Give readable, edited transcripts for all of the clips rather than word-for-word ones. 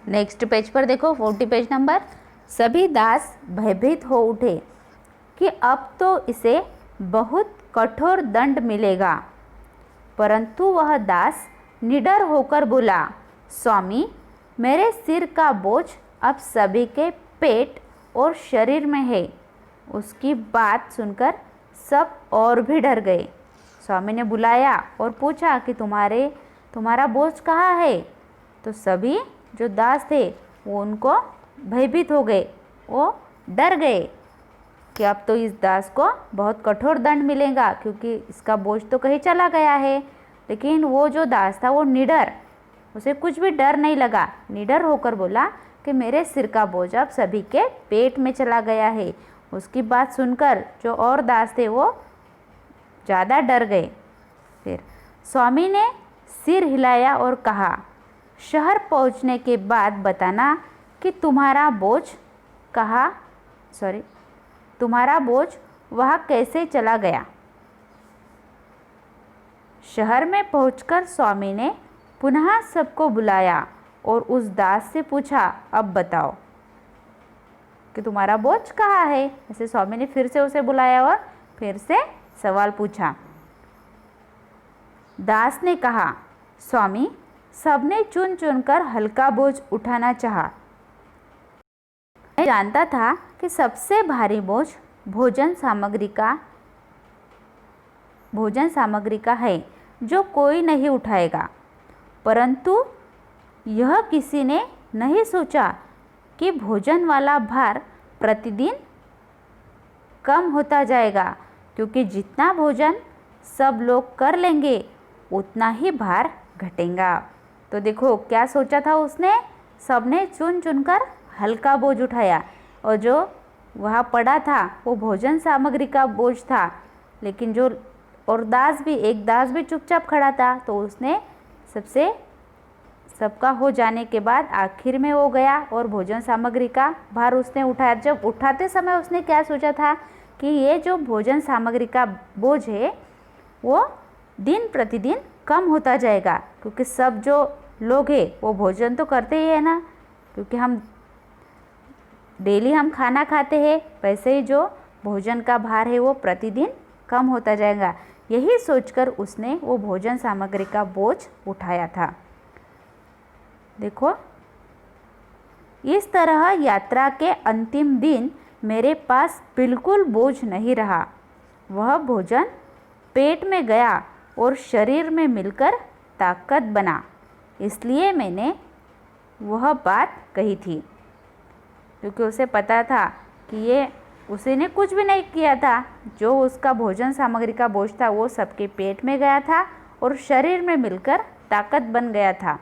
Next page पर देखो 40 page number. सभी दास भयभीत हो उठे कि अब तो इसे बहुत कठोर दंड मिलेगा, परंतु वह दास निडर होकर बोला, स्वामी, मेरे सिर का बोझ अब सभी के पेट और शरीर में है। उसकी बात सुनकर सब और भी डर गए। स्वामी ने बुलाया और पूछा कि तुम्हारा बोझ कहाँ है। तो सभी जो दास थे वो उनको भयभीत हो गए, वो डर गए कि अब तो इस दास को बहुत कठोर दंड मिलेगा क्योंकि इसका बोझ तो कहीं चला गया है। लेकिन वो जो दास था वो निडर, उसे कुछ भी डर नहीं लगा, निडर होकर बोला कि मेरे सिर का बोझ अब सभी के पेट में चला गया है। उसकी बात सुनकर जो और दास थे वो ज़्यादा डर गए। फिर स्वामी ने सिर हिलाया और कहा, शहर पहुंचने के बाद बताना कि तुम्हारा बोझ वहाँ कैसे चला गया। शहर में पहुंचकर स्वामी ने पुनः सबको बुलाया और उस दास से पूछा, अब बताओ कि तुम्हारा बोझ कहाँ है। ऐसे स्वामी ने फिर से उसे बुलाया और फिर से सवाल पूछा। दास ने कहा, स्वामी, सबने चुन चुनकर हल्का बोझ उठाना चाहा। मैं जानता था कि सबसे भारी बोझ भोजन सामग्री का है जो कोई नहीं उठाएगा, परंतु यह किसी ने नहीं सोचा कि भोजन वाला भार प्रतिदिन कम होता जाएगा, क्योंकि जितना भोजन सब लोग कर लेंगे उतना ही भार घटेगा। तो देखो क्या सोचा था उसने, सबने चुन चुनकर हल्का बोझ उठाया और जो वहाँ पड़ा था वो भोजन सामग्री का बोझ था। लेकिन जो और एक दास भी चुपचाप खड़ा था, तो उसने सबका हो जाने के बाद आखिर में वो गया और भोजन सामग्री का भार उसने उठाया। जब उठाते समय उसने क्या सोचा था कि ये जो भोजन सामग्री का बोझ है वो दिन प्रतिदिन कम होता जाएगा, क्योंकि सब जो लोग हैं वो भोजन तो करते ही है ना, क्योंकि हम डेली खाना खाते हैं, वैसे ही जो भोजन का भार है वो प्रतिदिन कम होता जाएगा। यही सोचकर उसने वो भोजन सामग्री का बोझ उठाया था। देखो, इस तरह यात्रा के अंतिम दिन मेरे पास बिल्कुल बोझ नहीं रहा। वह भोजन पेट में गया और शरीर में मिलकर ताकत बना, इसलिए मैंने वह बात कही थी, क्योंकि उसे पता था कि उसने कुछ भी नहीं किया था। जो उसका भोजन सामग्री का बोझ था वो सबके पेट में गया था और शरीर में मिलकर ताकत बन गया था,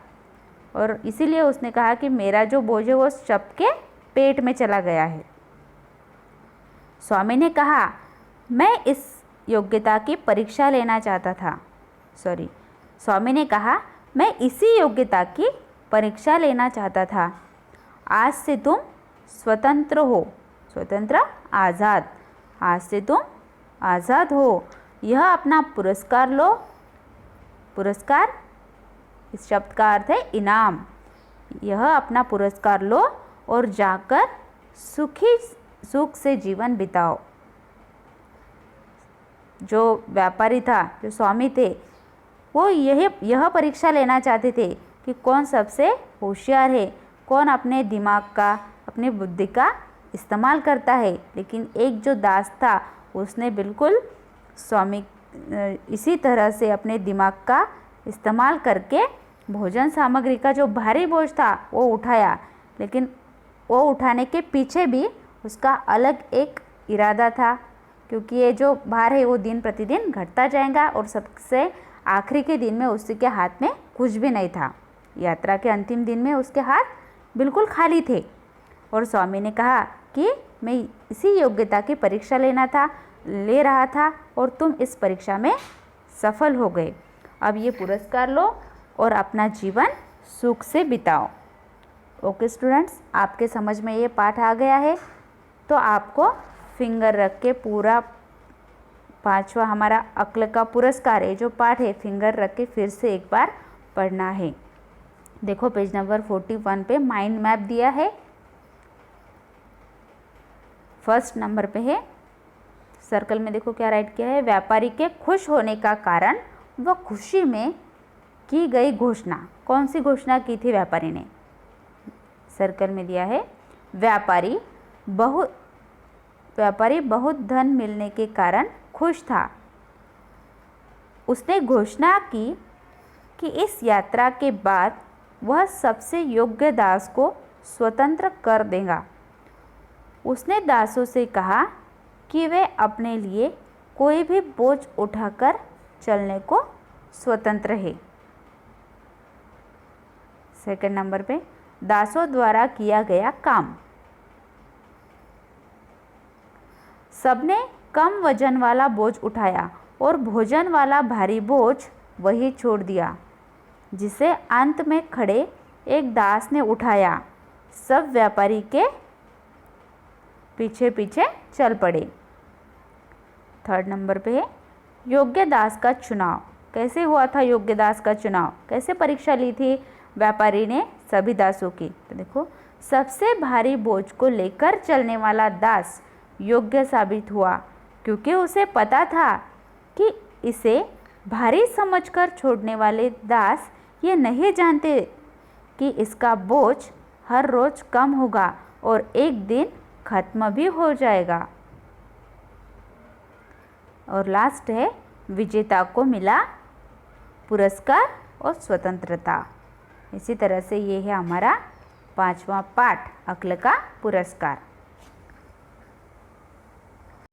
और इसीलिए उसने कहा कि मेरा जो बोझ है वो सबके पेट में चला गया है। स्वामी ने कहा, मैं इस योग्यता की परीक्षा लेना चाहता था। स्वामी ने कहा, मैं इसी योग्यता की परीक्षा लेना चाहता था। आज से तुम स्वतंत्र हो, आज़ाद। आज से तुम आज़ाद हो। यह अपना पुरस्कार लो। पुरस्कार, इस शब्द का अर्थ है इनाम। यह अपना पुरस्कार लो और जाकर सुख से जीवन बिताओ। जो व्यापारी था, जो स्वामी थे, वो यह परीक्षा लेना चाहते थे कि कौन सबसे होशियार है, कौन अपने दिमाग का, अपनी बुद्धि का इस्तेमाल करता है। लेकिन एक जो दास था उसने बिल्कुल इसी तरह से अपने दिमाग का इस्तेमाल करके भोजन सामग्री का जो भारी बोझ था वो उठाया। लेकिन वो उठाने के पीछे भी उसका अलग एक इरादा था, क्योंकि ये जो भार है वो दिन प्रतिदिन घटता जाएगा और सबसे आखिरी के दिन में उसके हाथ में कुछ भी नहीं था। यात्रा के अंतिम दिन में उसके हाथ बिल्कुल खाली थे, और स्वामी ने कहा कि मैं इसी योग्यता की परीक्षा ले रहा था और तुम इस परीक्षा में सफल हो गए। अब ये पुरस्कार लो और अपना जीवन सुख से बिताओ। ओके स्टूडेंट्स, आपके समझ में ये पाठ आ गया है, तो आपको फिंगर रख के पूरा 5वां हमारा अक्ल का पुरस्कार है जो पाठ है, फिंगर रख के फिर से एक बार पढ़ना है। देखो पेज नंबर 41 पे माइंड मैप दिया है। फर्स्ट नंबर पे है, सर्कल में देखो क्या राइट किया है, व्यापारी के खुश होने का कारण व खुशी में की गई घोषणा। कौन सी घोषणा की थी व्यापारी ने? सर्कल में दिया है, व्यापारी बहुत धन मिलने के कारण खुश था। उसने घोषणा की कि इस यात्रा के बाद वह सबसे योग्य दास को स्वतंत्र कर देगा। उसने दासों से कहा कि वे अपने लिए कोई भी बोझ उठाकर चलने को स्वतंत्र है। सेकंड नंबर पे, दासों द्वारा किया गया काम। सबने कम वजन वाला बोझ उठाया और भोजन वाला भारी बोझ वही छोड़ दिया, जिसे अंत में खड़े एक दास ने उठाया। सब व्यापारी के पीछे पीछे चल पड़े। थर्ड नंबर पे है, योग्य दास का चुनाव। कैसे हुआ था योग्य दास का चुनाव? कैसे परीक्षा ली थी व्यापारी ने सभी दासों की? तो देखो, सबसे भारी बोझ को लेकर चलने वाला दास योग्य साबित हुआ, क्योंकि उसे पता था कि इसे भारी समझकर छोड़ने वाले दास ये नहीं जानते कि इसका बोझ हर रोज कम होगा और एक दिन खत्म भी हो जाएगा। और लास्ट है, विजेता को मिला पुरस्कार और स्वतंत्रता। इसी तरह से ये है हमारा 5वां पाठ, अक्ल का पुरस्कार।